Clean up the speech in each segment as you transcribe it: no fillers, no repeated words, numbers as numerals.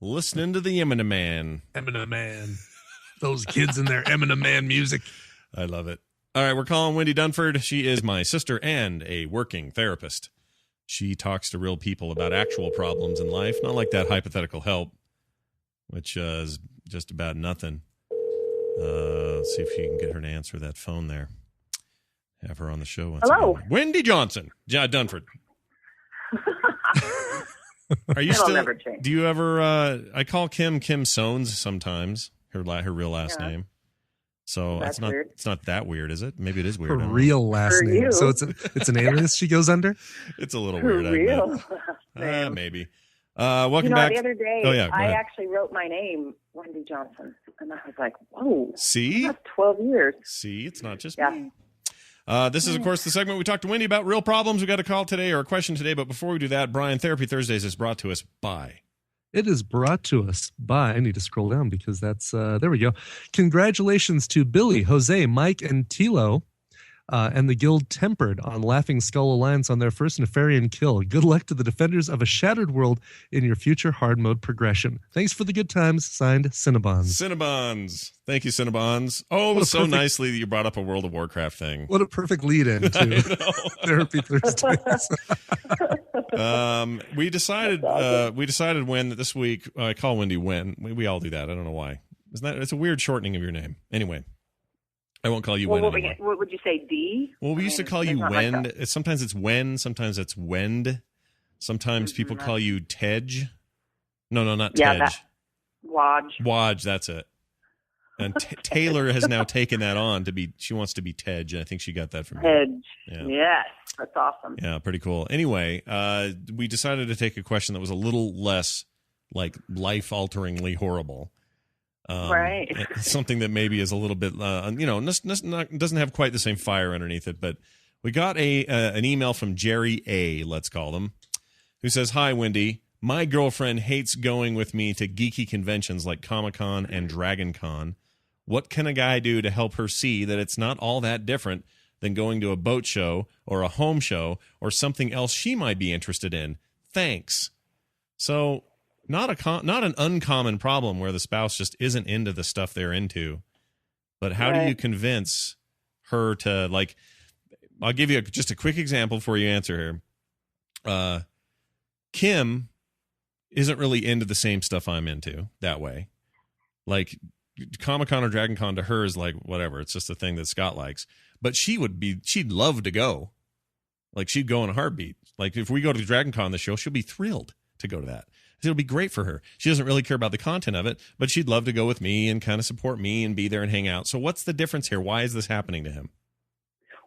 Listening to the Eminem Man. Eminem Man. Those kids in their Eminem Man music. I love it. All right, we're calling Wendy Dunford. She is my sister and a working therapist. She talks to real people about actual problems in life, not like that hypothetical help, which is just about nothing. Let's see if she can get her to answer that phone there. Have her on the show once Hello. again. Wendy Johnson. Dunford. Are you It'll still? never change. Do you ever? I call Kim Sones sometimes. Her real last name. So That's weird. It's not that weird, is it? Maybe it is weird. Her real last For name. you. So it's an alias she goes under? It's a little For weird. real? I admit. Maybe. Welcome back. The other day, go I ahead. actually wrote my name, Wendy Johnson, and I was like, whoa. See? That's 12 years. See, it's not just Yeah. me. This is, of course, the segment we talked to Wendy about real problems. We got a call today or a question today, but before we do that, Brian, Therapy Thursdays is brought to us by... It is brought to us by, I need to scroll down because that's, there we go. Congratulations to Billy, Jose, Mike, and Tilo and the Guild Tempered on Laughing Skull Alliance on their first Nefarian kill. Good luck to the defenders of a shattered world in your future hard mode progression. Thanks for the good times. Signed, Cinnabons. Cinnabons. Thank you, Cinnabons. Oh, it was so nicely that you brought up a World of Warcraft thing. What a perfect lead-in to Therapy Thursdays. We decided when this week I call Wendy Wen. We all do that. I don't know why. It's a weird shortening of your name. Anyway, I won't call you Wen anymore. What would you say, D? Well, we used to call you Wen. Sometimes it's Wen. Sometimes it's Wend. Sometimes people call you Tej. No, not Tej. Waj. Waj, that's it. And Taylor has now taken that on she wants to be Tej, and I think she got that from Tej. Yeah. Yes, that's awesome. Yeah, pretty cool. Anyway, we decided to take a question that was a little less like life-alteringly horrible. Right. Something that maybe is a little bit, doesn't have quite the same fire underneath it. But we got an email from Jerry A., let's call him, who says, "Hi, Wendy. My girlfriend hates going with me to geeky conventions like Comic-Con and Dragon Con. What can a guy do to help her see that it's not all that different than going to a boat show or a home show or something else she might be interested in? Thanks." So not an uncommon problem where the spouse just isn't into the stuff they're into. But how do you convince her to, like, I'll give you just a quick example before you answer here. Kim isn't really into the same stuff I'm into that way. Like Comic-Con or Dragon Con to her is like, whatever. It's just a thing that Scott likes. But she'd love to go. Like she'd go in a heartbeat. Like if we go to Dragon Con, the show, she'll be thrilled to go to that. It'll be great for her. She doesn't really care about the content of it, but she'd love to go with me and kind of support me and be there and hang out. So what's the difference here? Why is this happening to him?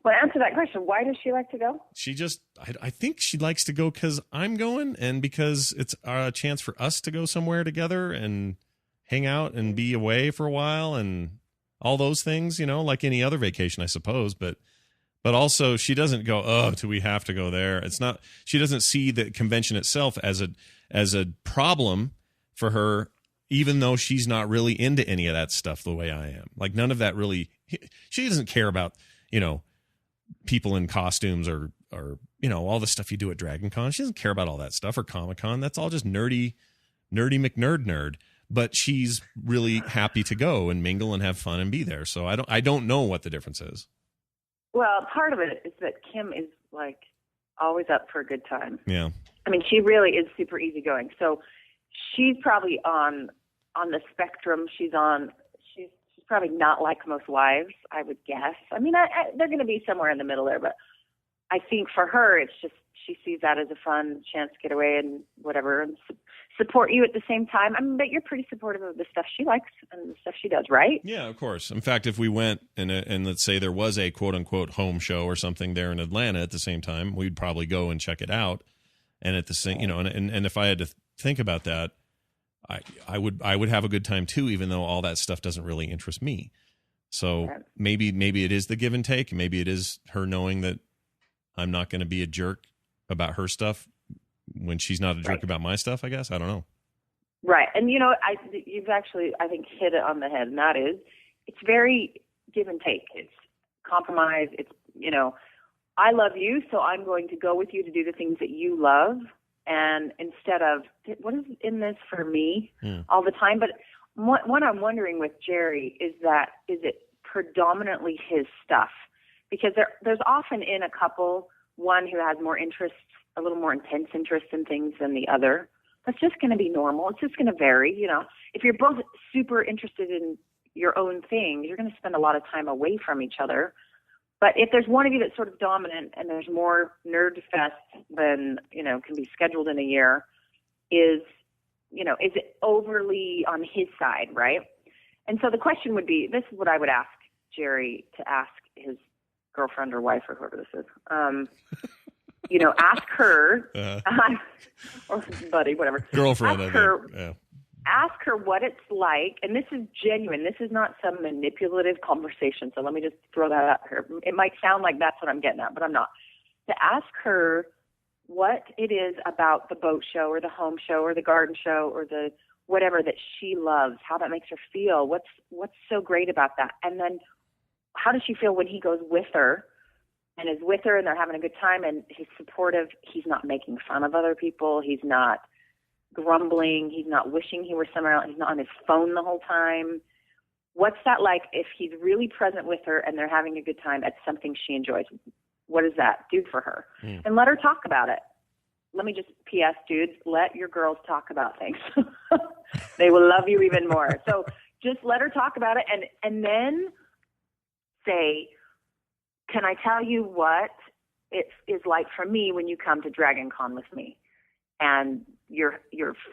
Well, answer that question. Why does she like to go? She just, I think she likes to go because I'm going and because it's a chance for us to go somewhere together and hang out and be away for a while and all those things, like any other vacation, I suppose. But also she doesn't go, oh, do we have to go there? It's not, she doesn't see the convention itself as a problem for her, even though she's not really into any of that stuff the way I am. Like none of that really, she doesn't care about, people in costumes or all the stuff you do at Dragon Con. She doesn't care about all that stuff or Comic Con. That's all just nerdy McNerd. But she's really happy to go and mingle and have fun and be there. So I don't know what the difference is. Well, part of it is that Kim is like always up for a good time. Yeah. I mean, she really is super easygoing. So she's probably on the spectrum. She's probably not like most wives, I would guess. I mean, they're going to be somewhere in the middle there, but I think for her, it's just she sees that as a fun chance to get away and whatever and support you at the same time. I mean, but you're pretty supportive of the stuff she likes and the stuff she does, right? Yeah, of course. In fact, if we went and let's say there was a quote unquote home show or something there in Atlanta at the same time, we'd probably go and check it out. And at the same, and if I had to think about that, I would have a good time too, even though all that stuff doesn't really interest me. So maybe it is the give and take. Maybe it is her knowing that I'm not going to be a jerk about her stuff when she's not a jerk about my stuff, I guess. I don't know. Right. And, you've actually, I think, hit it on the head. And that is, it's very give and take. It's compromise. It's, I love you, so I'm going to go with you to do the things that you love. and instead of what is in this for me all the time. But what I'm wondering with Jerry is it predominantly his stuff? Because there's often in a couple one who has more interest, a little more intense interest in things than the other. That's just going to be normal. It's just going to vary. You know, if you're both super interested in your own thing, you're going to spend a lot of time away from each other. But if there's one of you that's sort of dominant and there's more nerd fest than, can be scheduled in a year, is it overly on his side, right? And so the question would be, this is what I would ask Jerry to ask his girlfriend or wife or whoever this is. Ask her, or buddy, whatever. Girlfriend, ask her, ask her what it's like, and this is genuine. This is not some manipulative conversation, so let me just throw that out here. It might sound like that's what I'm getting at, but I'm not. To ask her what it is about the boat show or the home show or the garden show or the whatever that she loves, how that makes her feel, what's so great about that, and then how does she feel when he goes with her and is with her and they're having a good time and he's supportive, he's not making fun of other people, he's not grumbling, he's not wishing he were somewhere else, he's not on his phone the whole time. What's that like if he's really present with her and they're having a good time at something she enjoys? What does that do for her? And let her talk about it. Let me just PS, dudes, let your girls talk about things. They will love you even more. So just let her talk about it and then say, can I tell you what it is like for me when you come to Dragon Con with me? And you're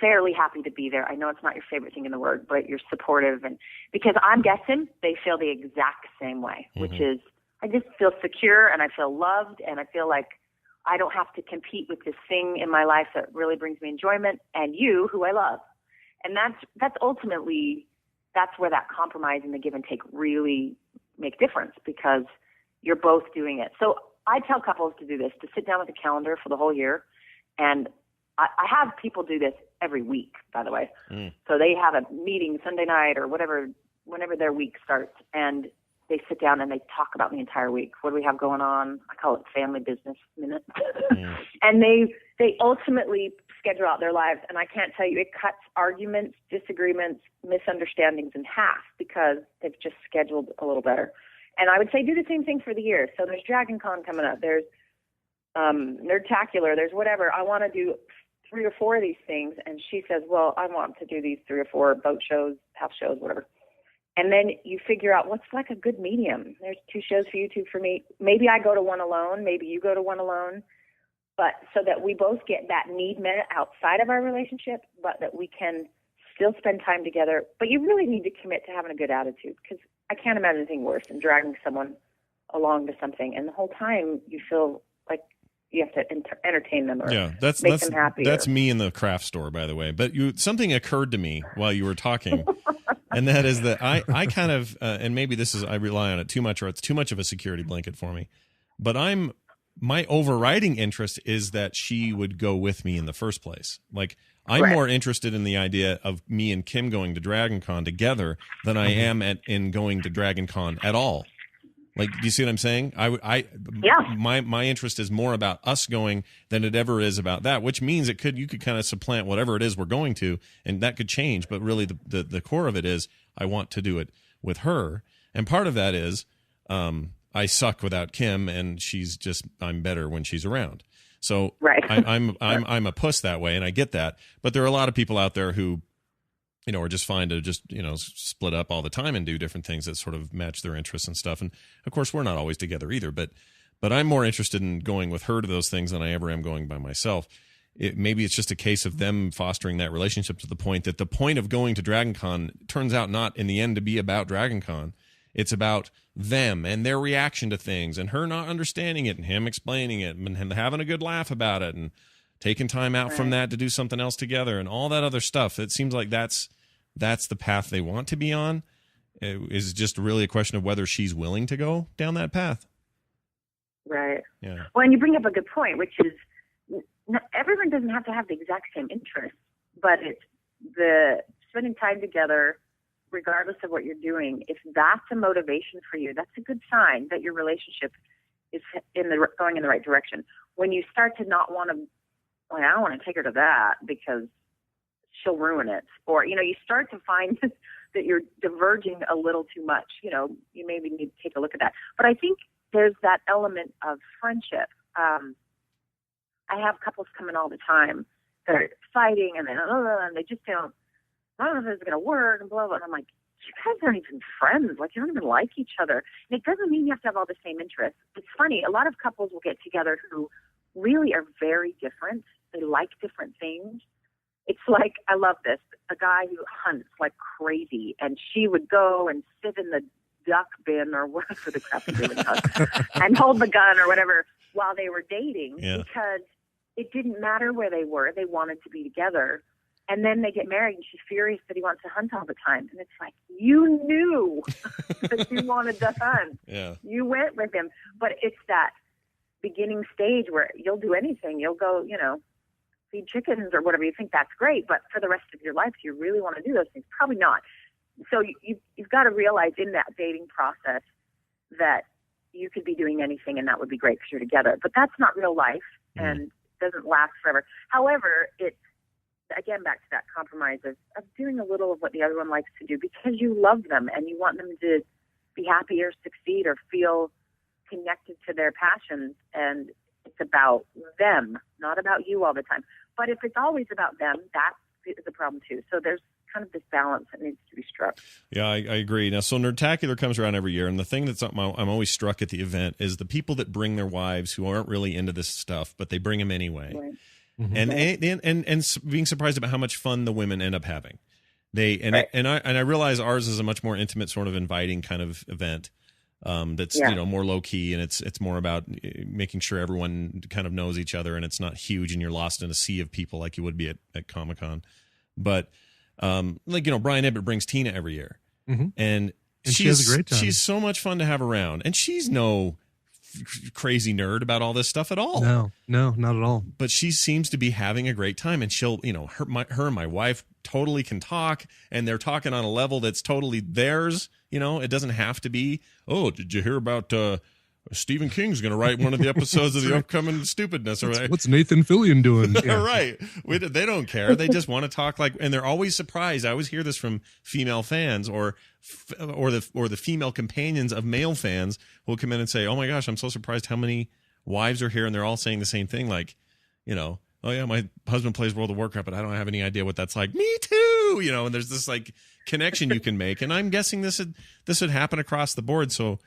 fairly happy to be there. I know it's not your favorite thing in the world, but you're supportive. And because I'm guessing they feel the exact same way, which is I just feel secure and I feel loved and I feel like I don't have to compete with this thing in my life that really brings me enjoyment and you, who I love. And that's ultimately, that's where that compromise and the give and take really make difference because you're both doing it. So I tell couples to do this, to sit down with a calendar for the whole year. And I have people do this every week, by the way. So they have a meeting Sunday night or whatever, whenever their week starts, and they sit down and they talk about the entire week. What do we have going on? I call it family business minute. And they ultimately schedule out their lives. And I can't tell you, it cuts arguments, disagreements, misunderstandings in half because they've just scheduled a little better. And I would say do the same thing for the year. So there's Dragon Con coming up. There's Nerdtacular. There's whatever. I want to do 3 or 4 of these things. And she says, well, I want to do these 3 or 4 boat shows, house shows, whatever. And then you figure out what's like a good medium. There's 2 shows for you, 2 for me. Maybe I go to one alone. Maybe you go to one alone. But so that we both get that need met outside of our relationship, but that we can still spend time together. But you really need to commit to having a good attitude because I can't imagine anything worse than dragging someone along to something. And the whole time you feel like you have to entertain them or make them happy. That's me in the craft store, by the way. But something occurred to me while you were talking. And that is that I kind of, and maybe this is, I rely on it too much or it's too much of a security blanket for me. But my overriding interest is that she would go with me in the first place. Like, I'm more interested in the idea of me and Kim going to Dragon Con together than I am in going to Dragon Con at all. Like, do you see what I'm saying? My interest is more about us going than it ever is about that, which means you could kind of supplant whatever it is we're going to, and that could change. But really, the core of it is I want to do it with her, and part of that is I suck without Kim, and I'm better when she's around. So I'm a puss that way, and I get that. But there are a lot of people out there who, are just fine to just, split up all the time and do different things that sort of match their interests and stuff. And of course, we're not always together either. But I'm more interested in going with her to those things than I ever am going by myself. Maybe it's just a case of them fostering that relationship to the point that the point of going to Dragon Con turns out not in the end to be about Dragon Con. It's about them and their reaction to things and her not understanding it and him explaining it and having a good laugh about it and taking time out from that to do something else together and all that other stuff. It seems like that's the path they want to be on. It is just really a question of whether she's willing to go down that path. Right. Yeah. Well, and you bring up a good point, which is everyone doesn't have to have the exact same interests, but it's the spending time together, regardless of what you're doing. If that's a motivation for you, that's a good sign that your relationship is going in the right direction. When you start to not want to, well, I don't want to take her to that because she'll ruin it. Or, you start to find that you're diverging a little too much. You maybe need to take a look at that. But I think there's that element of friendship. I have couples come in all the time that are fighting and they just don't, I don't know if it's going to work and blah, blah. And I'm like, you guys aren't even friends. Like, you don't even like each other. And it doesn't mean you have to have all the same interests. It's funny. A lot of couples will get together who really are very different. They like different things. It's like, I love this, a guy who hunts like crazy, and she would go and sit in the duck bin or whatever the crap he really does and hold the gun or whatever while they were dating because it didn't matter where they were. They wanted to be together. And then they get married and she's furious that he wants to hunt all the time. And it's like, you knew that you wanted to hunt. Yeah. You went with him. But it's that beginning stage where you'll do anything. You'll go, feed chickens or whatever. You think that's great. But for the rest of your life, do you really want to do those things? Probably not. So you've got to realize in that dating process that you could be doing anything and that would be great because you're together. But that's not real life and doesn't last forever. However, it's, again, back to that compromise of doing a little of what the other one likes to do because you love them and you want them to be happy or succeed or feel connected to their passions. And it's about them, not about you all the time. But if it's always about them, that is a problem too. So there's kind of this balance that needs to be struck. Yeah, I agree. Now, so Nerdtacular comes around every year, and the thing that's I'm always struck at the event is the people that bring their wives who aren't really into this stuff, but they bring them anyway. Right. Mm-hmm. And being surprised about how much fun the women end up having. I realize ours is a much more intimate, sort of inviting kind of event. That's more low key, and it's more about making sure everyone kind of knows each other, and it's not huge, and you're lost in a sea of people like you would be at Comic-Con. But Brian Ibbott brings Tina every year, and she has a great time. She's so much fun to have around, and she's no crazy nerd about all this stuff at all. No, not at all. But she seems to be having a great time, and she'll, her and my wife totally can talk, and they're talking on a level that's totally theirs. It doesn't have to be, oh, did you hear about Stephen King's going to write one of the episodes of the upcoming Stupidness? What's Nathan Fillion doing? Yeah. Right. They don't care. They just want to talk and they're always surprised. I always hear this from female fans or the female companions of male fans who will come in and say, oh my gosh, I'm so surprised how many wives are here. And they're all saying the same thing. Like, oh yeah, my husband plays World of Warcraft, but I don't have any idea what that's like. Me too. And there's this like connection you can make. And I'm guessing this would happen across the board. So,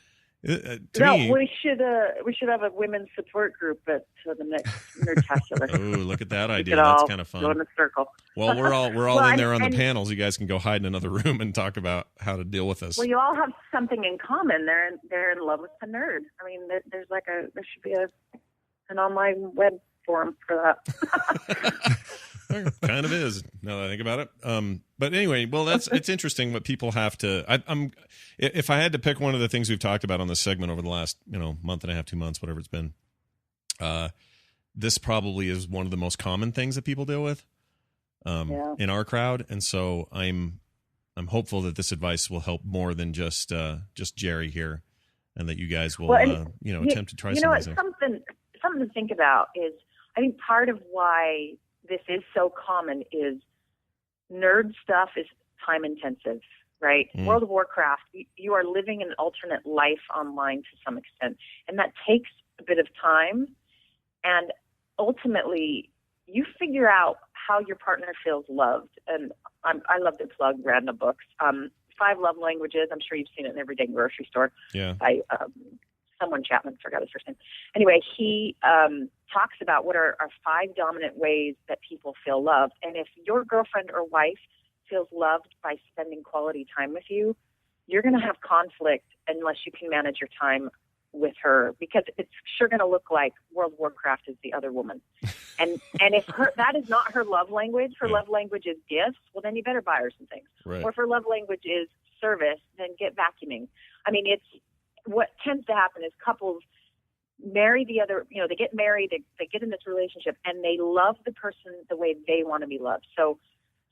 we should have a women's support group at the next Nerdtacular. Oh, look at that idea! That's kind of fun. Go in a circle. Well, we're all in there on the panels. You guys can go hide in another room and talk about how to deal with this. Well, you all have something in common. They're in love with the nerd. I mean, there should be an online web forum for that. It kind of is now that I think about it. But anyway, well, it's interesting what people have to. If I had to pick one of the things we've talked about on this segment over the last month and a half, 2 months, whatever it's been, this probably is one of the most common things that people deal with in our crowd, and so I'm hopeful that this advice will help more than just Jerry here, and that you guys will attempt to try some of these things. Something to think about is I think part of why this is so common is nerd stuff is time intensive, right? World of Warcraft, you are living an alternate life online to some extent, and that takes a bit of time. And ultimately, you figure out how your partner feels loved. And I love to plug random books. 5 Love Languages. I'm sure you've seen it in everyday grocery store. Yeah. By someone Chapman, forgot his first name. Anyway, he talks about what are 5 dominant ways that people feel loved. And if your girlfriend or wife feels loved by spending quality time with you, you're going to have conflict unless you can manage your time with her, because it's sure going to look like World of Warcraft is the other woman. And if that is not her love language, her love language is gifts, well, then you better buy her some things. Right. Or if her love language is service, then get vacuuming. I mean, it's what tends to happen is couples marry the other, they get married, they get in this relationship, and they love the person the way they want to be loved. So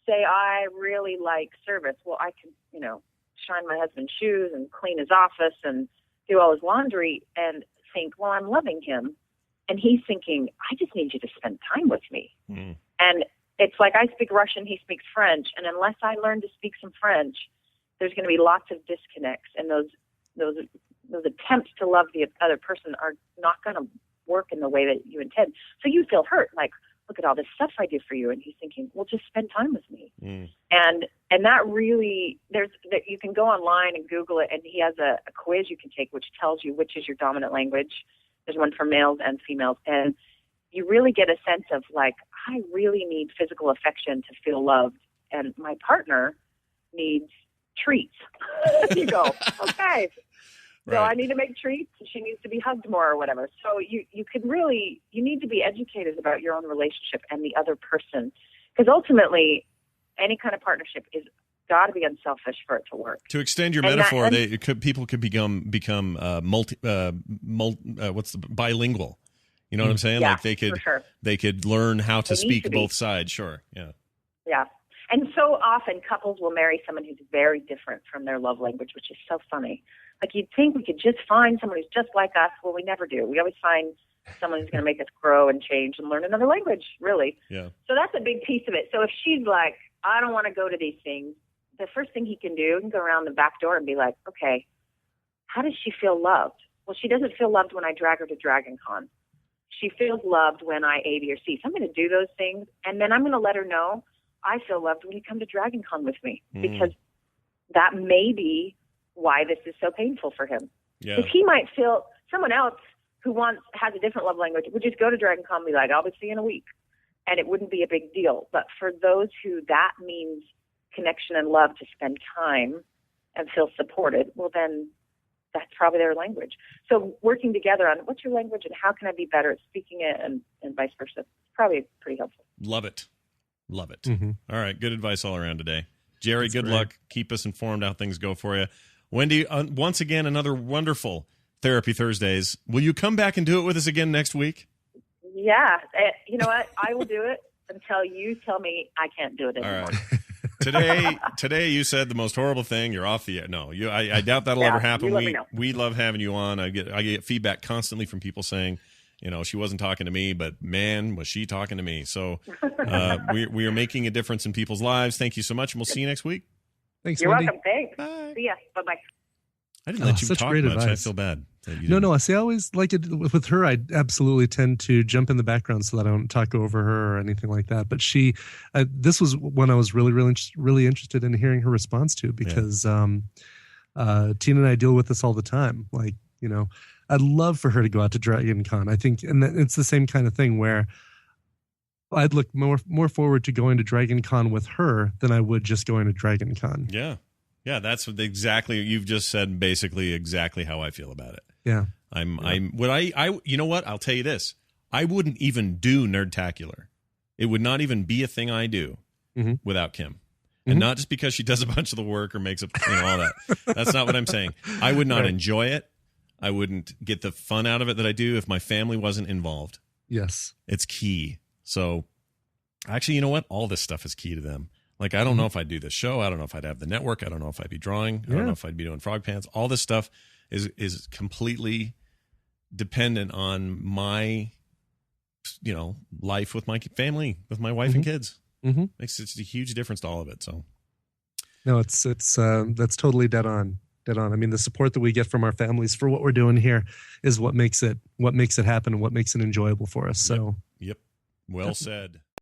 say I really like service. Well, I can, shine my husband's shoes and clean his office and do all his laundry and think, well, I'm loving him. And he's thinking, I just need you to spend time with me. Mm. And it's like I speak Russian, he speaks French. And unless I learn to speak some French, there's going to be lots of disconnects. And those attempts to love the other person are not going to work in the way that you intend. So you feel hurt, like, look at all this stuff I do for you. And he's thinking, well, just spend time with me. Mm. And that really, you can go online and Google it, and he has a quiz you can take which tells you which is your dominant language. There's one for males and females. And you really get a sense of, like, I really need physical affection to feel loved. And my partner needs treats. You go, okay. So I need to make treats. She needs to be hugged more or whatever. So you need to be educated about your own relationship and the other person. Because ultimately, any kind of partnership is got to be unselfish for it to work. To extend your metaphor, people could become bilingual. You know what I'm saying? Yeah, like they could learn how to speak both sides. Sure. Yeah. Yeah. And so often couples will marry someone who's very different from their love language, which is so funny. Like, you'd think we could just find someone who's just like us. Well, we never do. We always find someone who's going to make us grow and change and learn another language, really. Yeah. So that's a big piece of it. So if she's like, I don't want to go to these things, the first thing he can do, he can go around the back door and be like, okay, how does she feel loved? Well, she doesn't feel loved when I drag her to Dragon Con. She feels loved when I A, B, or C. So I'm going to do those things, and then I'm going to let her know I feel loved when you come to Dragon Con with me, because that may be why this is so painful for him. Yeah. Because he might feel, someone else who has a different love language would just go to Dragon Con and be like, I'll be seeing you in a week. And it wouldn't be a big deal. But for those who that means connection and love, to spend time and feel supported, well, then that's probably their language. So working together on what's your language and how can I be better at speaking it, and vice versa, it's probably pretty helpful. Love it. Love it. Mm-hmm. All right. Good advice all around today. Jerry, That's good great. luck. Keep us informed how things go for you. Wendy, once again, another wonderful Therapy Thursdays. Will you come back and do it with us again next week? Yeah. You know what? I will do it until you tell me I can't do it anymore. All right. Today you said the most horrible thing. You're off the air. No, I doubt that'll ever happen. You let me know. We love having you on. I get feedback constantly from people saying, she wasn't talking to me, but man, was she talking to me. So we are making a difference in people's lives. Thank you so much, and we'll see you next week. Thanks, You're Wendy. welcome. Thanks. Bye. See ya. Bye-bye. I didn't let you such talk great much. I advice. feel bad. That you No, didn't. I see. I always like it with her. I absolutely tend to jump in the background so that I don't talk over her or anything like that. But this was one I was really interested in hearing her response to, because Tina and I deal with this all the time. Like, I'd love for her to go out to Dragon Con. I think, and it's the same kind of thing where I'd look more forward to going to Dragon Con with her than I would just going to Dragon Con. Yeah. Yeah, that's exactly, you've just said basically exactly how I feel about it. Yeah. You know what? I'll tell you this. I wouldn't even do Nerdtacular. It would not even be a thing I do without Kim. And not just because she does a bunch of the work or makes up, all that. That's not what I'm saying. I would not enjoy it. I wouldn't get the fun out of it that I do if my family wasn't involved. Yes. It's key. So actually, you know what? All this stuff is key to them. Like, I don't know if I'd do this show. I don't know if I'd have the network. I don't know if I'd be drawing. I don't know if I'd be doing Frog Pants. All this stuff is completely dependent on my, life with my family, with my wife and kids. Mm-hmm. Makes a huge difference to all of it. So, no, it's that's totally dead on. I mean, the support that we get from our families for what we're doing here is what makes it happen and what makes it enjoyable for us. So, yep. Well said.